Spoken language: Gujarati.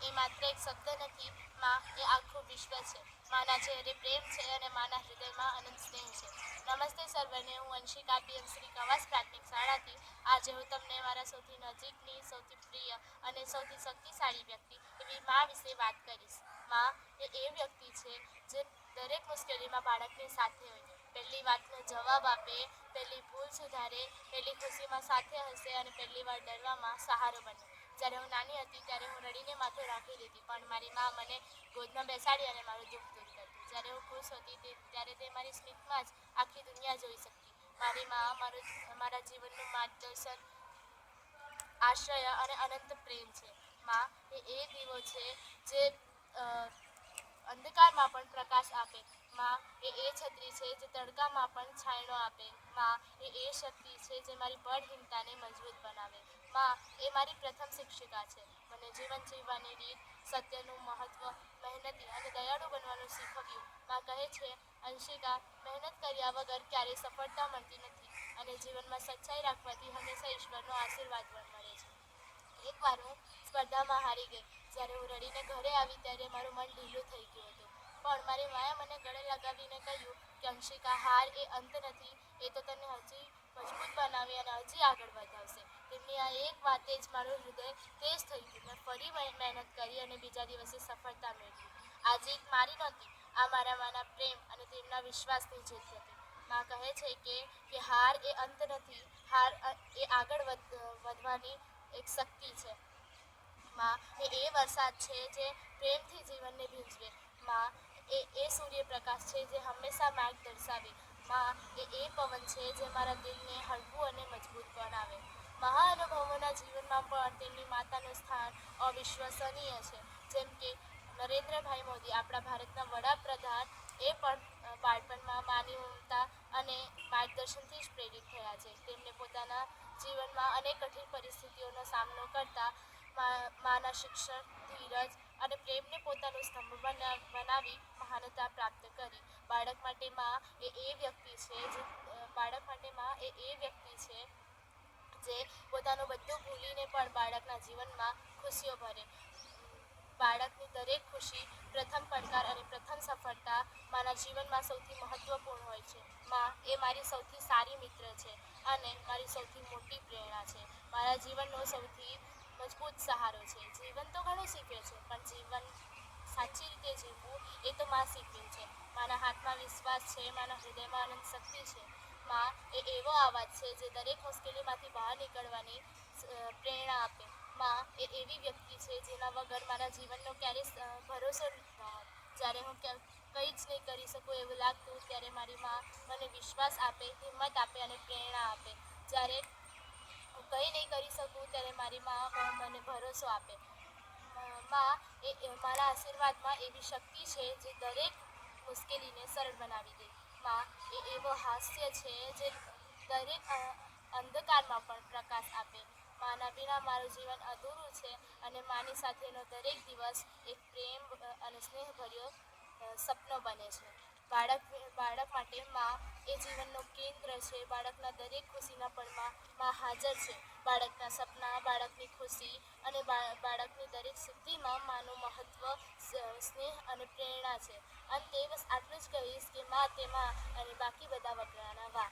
એ માત્ર એક શબ્દ નથી, માં એ આખું વિશ્વ છે. માના ચહેરે પ્રેમ છે અને માના હૃદયમાં અનંત સ્નેહ છે. નમસ્તે સર્વને, હું અંશિકા પીએમ શ્રી કવાસ પ્રાથમિક શાળાથી આજે હું તમને મારા સૌથી નજીકની, સૌથી પ્રિય અને સૌથી શક્તિશાળી વ્યક્તિ એવી માં વિશે વાત કરીશ. માં એ વ્યક્તિ છે જે દરેક મુશ્કેલીમાં બાળકની સાથે હોય, પહેલી વાતનો જવાબ આપે, પહેલી ભૂલ સુધારે, પહેલી ખુશીમાં સાથે હસે અને પહેલી વાર ડરવામાં સહારો બને. જ્યારે હું નાની હતી ત્યારે હું રડીને માથું રાખી લેતી, પણ મારી માં મને ગોદમાં બેસાડી અને મારું દુઃખ દૂર કરતી. જ્યારે હું ખુશ હોતી ત્યારે તે મારી સ્મિતમાં જ આખી દુનિયા જોઈ શકતી. મારી માં મારા જીવનનું માર્ગદર્શન, આશ્રય અને અનંત પ્રેમ છે. માં એ દીવો છે જે અંધકારમાં પણ પ્રકાશ આપે. માં એ છત્રી છે જે તડકામાં પણ છાંયડો આપે. માં એ શક્તિ છે જે મારી બળહીનતાને મજબૂત બનાવે. માં એ મારી પ્રથમ શિક્ષિકા છે. મને જીવન જીવવાની રીત, સત્યનું મહત્વ, મહેનતી અને દયાળુ બનવાનું શીખવ્યું. માં કહે છે, અંશિકા, મહેનત કર્યા વગર ક્યારેય સફળતા મળતી નથી અને જીવનમાં સચ્ચાઈ રાખવાથી હંમેશા ઈશ્વરનો આશીર્વાદ પણ મળે છે. એકવાર હું સ્પર્ધામાં હારી ગઈ. જ્યારે હું રડીને ઘરે આવી ત્યારે મારું મન ઢીલું થઈ ગયું હતું. પણ મારી માએ મને ગળે લગાવીને કહ્યું કે અંશિકા, હાર એ અંત નથી, એ તો તને હજી મજબૂત બનાવી અને હજી આગળ વધાવશે. તેમની આ એક વાતે જ મારું હૃદય તેજ થઈ ગયું. મેં ફરી મહેનત કરી અને બીજા દિવસે સફળતા મેળવી. આ જીત મારી નહોતી, આ મારા માના પ્રેમ અને તેમના વિશ્વાસની જીત હતી. માં કહે છે કે હાર એ અંત નથી, હાર એ આગળ વધવાની એક શક્તિ છે. માં એ વરસાદ છે જે પ્રેમથી જીવનને ભીંજવે. માં એ સૂર્યપ્રકાશ છે જે હંમેશા માર્ગ દર્શાવે. માં એ પવન છે જે મારા દિલને હળવું અને મજબૂત બનાવે. મહાનુભાવોના જીવનમાં પણ તેમની માતાનું સ્થાન અવિશ્વસનીય છે. જેમ કે નરેન્દ્રભાઈ મોદી, આપણા ભારતના વડાપ્રધાન, એ પણ બાળપણમાં માની મમતા અને માર્ગદર્શનથી જ પ્રેરિત થયા છે. તેમને પોતાના જીવનમાં અનેક કઠિન પરિસ્થિતિઓનો સામનો કરતા માના શિક્ષણ, ધીરજ અને પ્રેમને પોતાનું સ્તંભ બનાવી મહાનતા પ્રાપ્ત કરી. બાળક માટે માં એ વ્યક્તિ છે જે પોતાનું બધું ભૂલીને પણ બાળકના જીવનમાં ખુશીઓ ભરે. બાળકની દરેક ખુશી, પ્રથમ પડકાર અને પ્રથમ સફળતા મારા જીવનમાં સૌથી મહત્વપૂર્ણ હોય છે. માં એ મારી સૌથી સારી મિત્ર છે અને મારી સૌથી મોટી પ્રેરણા છે. મારા જીવનનો સૌથી મજબૂત સહારો છે. જીવન તો ઘણું શીખવે છે, પણ જીવન સાચી રીતે જીવવું એ તો માં શીખવે છે. મારા હાથમાં વિશ્વાસ છે, મારા હૃદયમાં અનંત શક્તિ છે. માં એ એવો અવાજ છે જે દરેક મુશ્કેલીમાંથી બહાર નીકળવાની પ્રેરણા આપે. માં એ એવી વ્યક્તિ છે જેના વગર મારા જીવનનો ક્યારેય ભરોસો ન હોત. જ્યારે હું કંઈ જ નહીં કરી શકું એવું લાગતું ત્યારે મારી માં મને વિશ્વાસ આપે, હિંમત આપે અને પ્રેરણા આપે. જ્યારે હું કંઈ નહીં કરી શકું ત્યારે મારી માં મને ભરોસો આપે. માં એ મારા આશીર્વાદમાં એવી શક્તિ છે જે દરેક મુશ્કેલીને સરળ બનાવી દે. માં એ એવો હાસ્ય છે જે દરેક અંધકારમાં પણ પ્રકાશ આપે. માના વિના મારું જીવન અધૂરું છે અને માની સાથેનો દરેક દિવસ એક પ્રેમ અને સ્નેહભર્યો સપનો બને છે. બાળક માટે માં એ જીવનનું કેન્દ્ર છે. બાળકના દરેક ખુશીના પળમાં માં હાજર છે. બાળકના સપના, બાળકની ખુશી અને બાળકની દરેક સિદ્ધિમાં માનું મહત્વ, સ્નેહ અને પ્રેરણા છે. અંતે બસ આટલું જ કહીશ કે માં તે માં અને બાકી બધા વગડાના વાહ.